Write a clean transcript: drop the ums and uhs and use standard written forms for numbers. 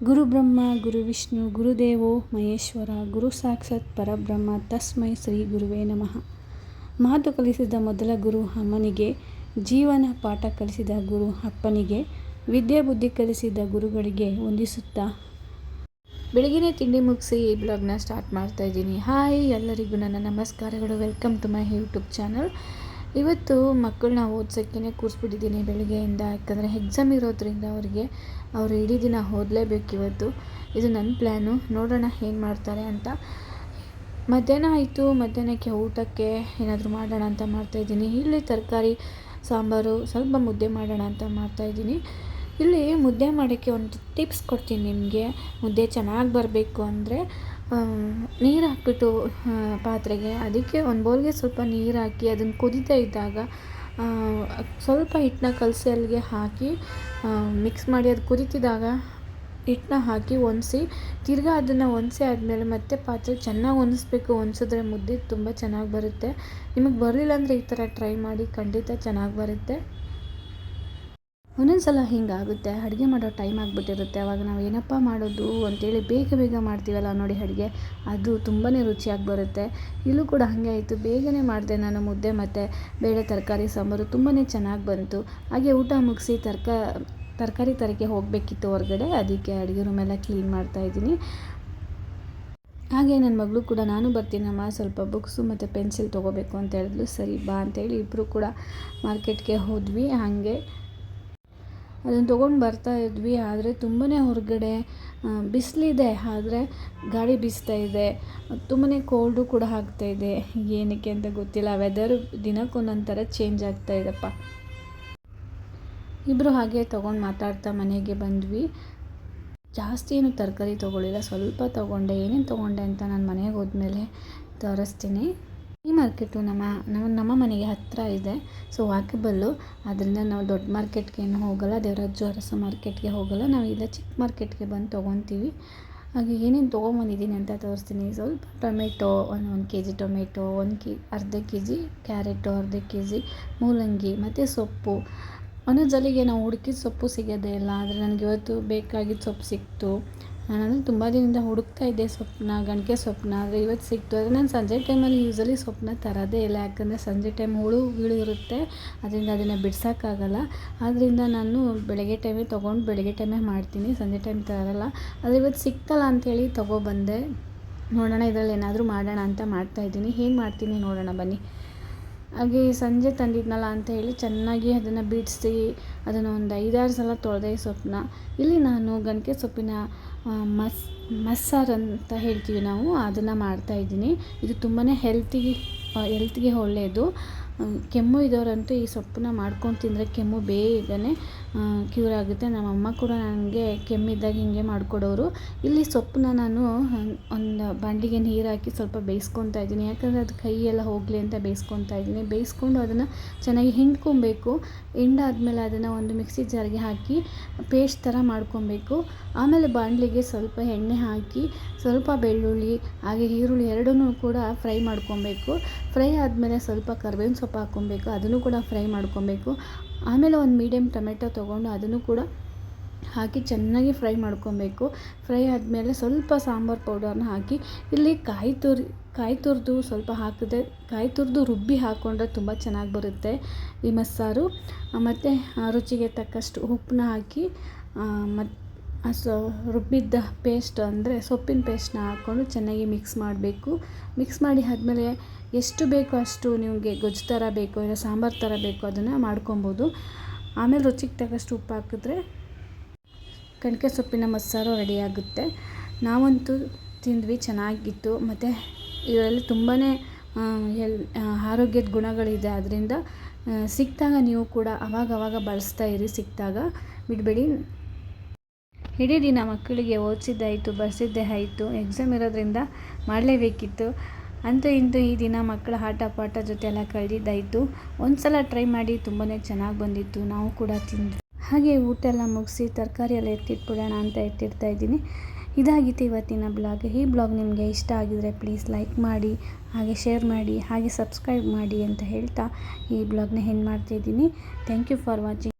ಗುರು ಬ್ರಹ್ಮ ಗುರು ವಿಷ್ಣು ಗುರುದೇವೋ ಮಹೇಶ್ವರ ಗುರು ಸಾಕ್ಷಾತ್ ಪರಬ್ರಹ್ಮ ತಸ್ಮೈ ಶ್ರೀ ಗುರುವೇ ನಮಃ. ಮಾತು ಕಲಿಸಿದ ಮೊದಲ ಗುರು ಅಮ್ಮನಿಗೆ, ಜೀವನ ಪಾಠ ಕಲಿಸಿದ ಗುರು ಅಪ್ಪನಿಗೆ, ವಿದ್ಯೆ ಬುದ್ಧಿ ಕಲಿಸಿದ ಗುರುಗಳಿಗೆ ವಂದಿಸುತ್ತಾ ಬೆಳಗಿನ ತಿಂಡಿ ಮುಗಿಸಿ ಈ ಬ್ಲಾಗ್ನ ಸ್ಟಾರ್ಟ್ ಮಾಡ್ತಾ ಇದ್ದೀನಿ. ಹಾಯ್, ಎಲ್ಲರಿಗೂ ನನ್ನ ನಮಸ್ಕಾರಗಳು. Welcome to my YouTube channel. ಇವತ್ತು ಮಕ್ಕಳನ್ನ ಓದ್ಸೋಕ್ಕೇ ಕೂರಿಸ್ಬಿಟ್ಟಿದ್ದೀನಿ ಬೆಳಗ್ಗೆಯಿಂದ. ಯಾಕಂದರೆ ಎಕ್ಸಾಮ್ ಇರೋದ್ರಿಂದ ಅವರು ಇಡೀ ದಿನ ಓದಲೇಬೇಕು ಇವತ್ತು. ಇದು ನನ್ನ ಪ್ಲ್ಯಾನು. ನೋಡೋಣ ಏನು ಮಾಡ್ತಾರೆ ಅಂತ. ಮಧ್ಯಾಹ್ನ ಆಯಿತು. ಮಧ್ಯಾಹ್ನಕ್ಕೆ ಊಟಕ್ಕೆ ಏನಾದರೂ ಮಾಡೋಣ ಅಂತ ಮಾಡ್ತಾಯಿದ್ದೀನಿ. ಇಲ್ಲಿ ತರಕಾರಿ ಸಾಂಬಾರು, ಸ್ವಲ್ಪ ಮುದ್ದೆ ಮಾಡೋಣ ಅಂತ ಮಾಡ್ತಾಯಿದ್ದೀನಿ. ಇಲ್ಲಿ ಮುದ್ದೆ ಮಾಡೋಕ್ಕೆ ಒಂದು ಟಿಪ್ಸ್ ಕೊಡ್ತೀನಿ ನಿಮಗೆ. ಮುದ್ದೆ ಚೆನ್ನಾಗಿ ಬರಬೇಕು ಅಂದರೆ ನೀರು ಹಾಕ್ಬಿಟ್ಟು ಪಾತ್ರೆಗೆ, ಅದಕ್ಕೆ ಒಂದು ಬೌಲ್ಗೆ ಸ್ವಲ್ಪ ನೀರು ಹಾಕಿ ಅದನ್ನು ಕುದೀತಾ ಇದ್ದಾಗ ಸ್ವಲ್ಪ ಹಿಟ್ಟನ್ನ ಕಲಸಿ ಅಲ್ಲಿಗೆ ಹಾಕಿ ಮಿಕ್ಸ್ ಮಾಡಿ, ಅದು ಕುದೀತಿದ್ದಾಗ ಹಿಟ್ಟನ್ನ ಹಾಕಿ ಒಣಸಿ, ತಿರ್ಗಾ ಅದನ್ನು ಒಣಸಿ ಆದಮೇಲೆ ಮತ್ತೆ ಪಾತ್ರೆ ಚೆನ್ನಾಗಿ ಒಣಗಿಸ್ಬೇಕು. ಒಣಸಿದ್ರೆ ಮುದ್ದೆ ತುಂಬ ಚೆನ್ನಾಗಿ ಬರುತ್ತೆ. ನಿಮಗೆ ಬರಲಿಲ್ಲ ಅಂದರೆ ಈ ಥರ ಟ್ರೈ ಮಾಡಿ, ಖಂಡಿತ ಚೆನ್ನಾಗಿ ಬರುತ್ತೆ. ಒಂದೊಂದು ಸಲ ಹಿಂಗಾಗುತ್ತೆ, ಅಡುಗೆ ಮಾಡೋ ಟೈಮ್ ಆಗಿಬಿಟ್ಟಿರುತ್ತೆ. ಆವಾಗ ನಾವು ಏನಪ್ಪ ಮಾಡೋದು ಅಂತೇಳಿ ಬೇಗ ಮಾಡ್ತೀವಲ್ಲ ನೋಡಿ ಅಡುಗೆ, ಅದು ತುಂಬಾ ರುಚಿಯಾಗಿ ಬರುತ್ತೆ. ಇಲ್ಲೂ ಕೂಡ ಹಾಗೆ ಆಯಿತು. ಬೇಗನೆ ಮಾಡಿದೆ ನಾನು ಮುದ್ದೆ ಮತ್ತು ಬೇಳೆ ತರಕಾರಿ ಸಾಂಬಾರು, ತುಂಬಾ ಚೆನ್ನಾಗಿ ಬಂತು. ಹಾಗೆ ಊಟ ಮುಗಿಸಿ ತರಕಾರಿ ತರಕ್ಕೆ ಹೋಗಬೇಕಿತ್ತು ಹೊರಗಡೆ. ಅದಕ್ಕೆ ಅಡುಗೆ ರೂಮೆಲ್ಲ ಕ್ಲೀನ್ ಮಾಡ್ತಾಯಿದ್ದೀನಿ. ಹಾಗೆ ನನ್ನ ಮಗಳು ಕೂಡ ನಾನು ಬರ್ತೀನಮ್ಮ, ಸ್ವಲ್ಪ ಬುಕ್ಸು ಮತ್ತು ಪೆನ್ಸಿಲ್ ತೊಗೋಬೇಕು ಅಂತ ಹೇಳಿದ್ಲು. ಸರಿ ಬಾ ಅಂತೇಳಿ ಇಬ್ಬರು ಕೂಡ ಮಾರ್ಕೆಟ್ಗೆ ಹೋದ್ವಿ. ಹಾಗೆ ಅದನ್ನು ತೊಗೊಂಡು ಬರ್ತಾ ಇದ್ವಿ. ಆದರೆ ತುಂಬಾ ಹೊರಗಡೆ ಬಿಸಿಲಿದೆ, ಆದರೆ ಗಾಳಿ ಬೀಸ್ತಾ ಇದೆ. ತುಂಬಾ ಕೋಲ್ಡು ಕೂಡ ಆಗ್ತಾಯಿದೆ. ಏನಕ್ಕೆ ಅಂತ ಗೊತ್ತಿಲ್ಲ. ವೆದರು ದಿನಕ್ಕೊಂದೊಂದು ಥರ ಚೇಂಜ್ ಆಗ್ತಾ ಇದೆಪ್ಪ. ಇಬ್ಬರು ಹಾಗೆ ತೊಗೊಂಡು ಮಾತಾಡ್ತಾ ಮನೆಗೆ ಬಂದ್ವಿ. ಜಾಸ್ತಿ ಏನು ತರಕಾರಿ ತೊಗೊಳ್ಳಿಲ್ಲ, ಸ್ವಲ್ಪ ತೊಗೊಂಡೆ. ಏನೇನು ತೊಗೊಂಡೆ ಅಂತ ನಾನು ಮನೆಗೆ ಹೋದ್ಮೇಲೆ ತೋರಿಸ್ತೀನಿ. ಈ ಮಾರ್ಕೆಟು ನಮ್ಮ ಮನೆಗೆ ಹತ್ತಿರ ಇದೆ, ಸೊ ವಾಕಬಲ್ಲು. ಅದರಿಂದ ನಾವು ದೊಡ್ಡ ಮಾರ್ಕೆಟ್ಗೆ ಏನು ಹೋಗಲ್ಲ, ದೇವರಾಜು ಅರಸ ಮಾರ್ಕೆಟ್ಗೆ ಹೋಗಲ್ಲ. ನಾವು ಇಲ್ಲ ಚಿಕ್ಕ ಮಾರ್ಕೆಟ್ಗೆ ಬಂದು ತೊಗೊತೀವಿ. ಹಾಗೆ ಏನೇನು ತೊಗೊಂಬಂದಿದ್ದೀನಿ ಅಂತ ತೋರಿಸ್ತೀನಿ. ಸ್ವಲ್ಪ ಟೊಮೆಟೊ, ಒಂದು ಕೆಜಿ ಟೊಮೆಟೊ, ಅರ್ಧ ಕೆ ಜಿ ಕ್ಯಾರೆಟು, ಅರ್ಧ ಕೆ ಜಿ ಮೂಲಂಗಿ ಮತ್ತು ಸೊಪ್ಪು. ಒಂದೊಂದ್ಸಲಿಗೆ ನಾವು ಹುಡುಕಿದ ಸೊಪ್ಪು ಸಿಗೋದೇ ಇಲ್ಲ, ಆದರೆ ನನಗೆ ಇವತ್ತು ಬೇಕಾಗಿದ್ದ ಸೊಪ್ಪು ಸಿಕ್ತು. ನಾನು ತುಂಬ ದಿನದಿಂದ ಹುಡುಕ್ತಾ ಇದ್ದೆ ಗಂಟೆ ಸೊಪ್ಪನ್ನ, ಆದರೆ ಇವತ್ತು ಸಿಕ್ತು. ಆದರೆ ನಾನು ಸಂಜೆ ಟೈಮಲ್ಲಿ ಯೂಸಲಿ ಸೊಪ್ಪನ್ನ ತರೋದೇ ಇಲ್ಲ. ಯಾಕಂದರೆ ಸಂಜೆ ಟೈಮ್ ಹುಳು ಇರುತ್ತೆ, ಅದರಿಂದ ಅದನ್ನು ಬಿಡ್ಸೋಕ್ಕಾಗಲ್ಲ. ಆದ್ದರಿಂದ ನಾನು ಬೆಳಗ್ಗೆ ಟೈಮೇ ಮಾಡ್ತೀನಿ, ಸಂಜೆ ಟೈಮ್ ತರಲ್ಲ. ಆದರೆ ಇವತ್ತು ಸಿಕ್ತಲ್ಲ ಅಂಥೇಳಿ ತೊಗೊಬಂದೆ. ನೋಡೋಣ ಇದರಲ್ಲಿ ಏನಾದರೂ ಮಾಡೋಣ ಅಂತ ಮಾಡ್ತಾಯಿದ್ದೀನಿ. ಏನು ಮಾಡ್ತೀನಿ ನೋಡೋಣ ಬನ್ನಿ. ಹಾಗೆ ಸಂಜೆ ತಂದಿದ್ನಲ್ಲ ಅಂತ ಹೇಳಿ ಚೆನ್ನಾಗಿ ಅದನ್ನು ಬಿಡಿಸಿ ಅದನ್ನು ಒಂದು 5-6 ಸಲ ತೊಳೆದೆ ಸೊಪ್ಪನ್ನ. ಇಲ್ಲಿ ನಾನು ಗಂಟೆ ಸೊಪ್ಪಿನ ಮಸ್ಸಾರು ಅಂತ ಹೇಳ್ತೀವಿ ನಾವು, ಅದನ್ನು ಮಾಡ್ತಾಯಿದ್ದೀನಿ. ಇದು ತುಂಬಾ ಹೆಲ್ತಿಗೆ ಒಳ್ಳೆಯದು. ಕೆಮ್ಮು ಇದ್ದವರಂತೂ ಈ ಸೊಪ್ಪನ್ನ ಮಾಡ್ಕೊಂಡು ತಿಂದರೆ ಕೆಮ್ಮು ಬೇಗನೆ ಕ್ಯೂರ್ ಆಗುತ್ತೆ. ನಮ್ಮಮ್ಮ ಕೂಡ ನನಗೆ ಕೆಮ್ಮಿದ್ದಾಗ ಹಿಂಗೆ ಮಾಡಿಕೊಡೋರು. ಇಲ್ಲಿ ಸೊಪ್ಪನ್ನ ನಾನು ಒಂದು ಬಾಂಡಿಗೆ ನೀರು ಹಾಕಿ ಸ್ವಲ್ಪ ಬೇಯಿಸ್ಕೊತಾ ಇದ್ದೀನಿ. ಯಾಕಂದರೆ ಅದು ಕೈಯೆಲ್ಲ ಹೋಗಲಿ ಅಂತ ಬೇಯಿಸ್ಕೊತಾ ಇದ್ದೀನಿ. ಬೇಯಿಸ್ಕೊಂಡು ಅದನ್ನು ಚೆನ್ನಾಗಿ ಹಿಂಡ್ಕೊಬೇಕು. ಹಿಂಡಾದ್ಮೇಲೆ ಅದನ್ನು ಒಂದು ಮಿಕ್ಸಿ ಜಾರ್ಗೆ ಹಾಕಿ ಪೇಸ್ಟ್ ಥರ ಮಾಡ್ಕೊಬೇಕು. ಆಮೇಲೆ ಬಾಣಲಿಗೆ ಸ್ವಲ್ಪ ಎಣ್ಣೆ ಹಾಕಿ ಸ್ವಲ್ಪ ಬೆಳ್ಳುಳ್ಳಿ ಹಾಗೆ ಈರುಳ್ಳಿ ಎರಡನ್ನೂ ಕೂಡ ಫ್ರೈ ಮಾಡ್ಕೊಬೇಕು. ಫ್ರೈ ಆದಮೇಲೆ ಸ್ವಲ್ಪ ಕರಿಬೇವಿನ ಸೊಪ್ಪು ಹಾಕ್ಕೊಬೇಕು, ಅದನ್ನು ಕೂಡ ಫ್ರೈ ಮಾಡ್ಕೊಬೇಕು. ಆಮೇಲೆ ಒಂದು ಮೀಡಿಯಮ್ ಟೊಮೆಟೊ ತೊಗೊಂಡು ಅದನ್ನು ಕೂಡ ಹಾಕಿ ಚೆನ್ನಾಗಿ ಫ್ರೈ ಮಾಡ್ಕೊಬೇಕು. ಫ್ರೈ ಆದಮೇಲೆ ಸ್ವಲ್ಪ ಸಾಂಬಾರು ಪೌಡರ್ನ ಹಾಕಿ, ಇಲ್ಲಿ ಕಾಯಿ ತುರಿದು ಸ್ವಲ್ಪ ಹಾಕಿದ್ರೆ, ಕಾಯಿ ತುರಿದು ರುಬ್ಬಿ ಹಾಕ್ಕೊಂಡ್ರೆ ತುಂಬ ಚೆನ್ನಾಗಿ ಬರುತ್ತೆ ಈ ಮಸ್ಸಾರು. ಮತ್ತು ರುಚಿಗೆ ತಕ್ಕಷ್ಟು ಉಪ್ಪನ್ನ ಹಾಕಿ ರುಬ್ಬಿದ್ದ ಪೇಸ್ಟ್ ಅಂದರೆ ಸೊಪ್ಪಿನ ಪೇಸ್ಟ್ನ ಹಾಕ್ಕೊಂಡು ಚೆನ್ನಾಗಿ ಮಿಕ್ಸ್ ಮಾಡಬೇಕು. ಮಿಕ್ಸ್ ಮಾಡಿ ಆದಮೇಲೆ ಎಷ್ಟು ಬೇಕೋ ಅಷ್ಟು ನಿಮಗೆ ಗೊಜ್ಜು ಥರ ಬೇಕು, ಇಲ್ಲ ಸಾಂಬಾರು ಥರ ಬೇಕು, ಅದನ್ನು ಮಾಡ್ಕೊಬೋದು. ಆಮೇಲೆ ರುಚಿಗೆ ತಕ್ಕಷ್ಟು ಉಪ್ಪು ಹಾಕಿದ್ರೆ ಗಂಟೆ ಸೊಪ್ಪಿನ ಮಸ್ಸಾರು ರೆಡಿಯಾಗುತ್ತೆ. ನಾವಂತೂ ತಿಂದ್ವಿ, ಚೆನ್ನಾಗಿತ್ತು. ಮತ್ತು ಇದರಲ್ಲಿ ತುಂಬಾ ಆರೋಗ್ಯದ ಗುಣಗಳಿದೆ. ಅದರಿಂದ ಸಿಕ್ಕಿದಾಗ ನೀವು ಕೂಡ ಅವಾಗವಾಗ ಬಳಸ್ತಾ ಇರಿ, ಸಿಕ್ಕಿದಾಗ ಬಿಡಬೇಡಿ. ಇಡೀ ದಿನ ಮಕ್ಕಳಿಗೆ ಓದಿಸಿದ್ದಾಯಿತು, ಬರೆಸಿದ್ದೇ ಆಯಿತು. ಎಕ್ಸಾಮ್ ಇರೋದ್ರಿಂದ ಮಾಡಲೇಬೇಕಿತ್ತು. ಅಂತೂ ಇಂತೂ ಈ ದಿನ ಮಕ್ಕಳ ಆಟ ಪಾಠ ಜೊತೆ ಎಲ್ಲ ಕಳೆದಿದ್ದಾಯಿತು. ಒಂದು ಸಲ ಟ್ರೈ ಮಾಡಿ, ತುಂಬಾ ಚೆನ್ನಾಗಿ ಬಂದಿತ್ತು. ನಾವು ಕೂಡ ತಿಂದ್ವಿ. ಹಾಗೆ ಊಟ ಎಲ್ಲ ಮುಗಿಸಿ ತರಕಾರಿ ಎಲ್ಲ ಎತ್ತಿಟ್ಬಿಡೋಣ ಅಂತ ಎತ್ತಿಡ್ತಾ ಇದ್ದೀನಿ. ಇದಾಗಿತ್ತು ಇವತ್ತಿನ ಬ್ಲಾಗ್. ಈ ಬ್ಲಾಗ್ ನಿಮಗೆ ಇಷ್ಟ ಆಗಿದರೆ ಪ್ಲೀಸ್ ಲೈಕ್ ಮಾಡಿ, ಹಾಗೆ ಶೇರ್ ಮಾಡಿ, ಹಾಗೆ ಸಬ್ಸ್ಕ್ರೈಬ್ ಮಾಡಿ ಅಂತ ಹೇಳ್ತಾ ಈ ಬ್ಲಾಗ್ನ ಎಂಡ್ ಮಾಡ್ತಾಯಿದ್ದೀನಿ. Thank you for watching.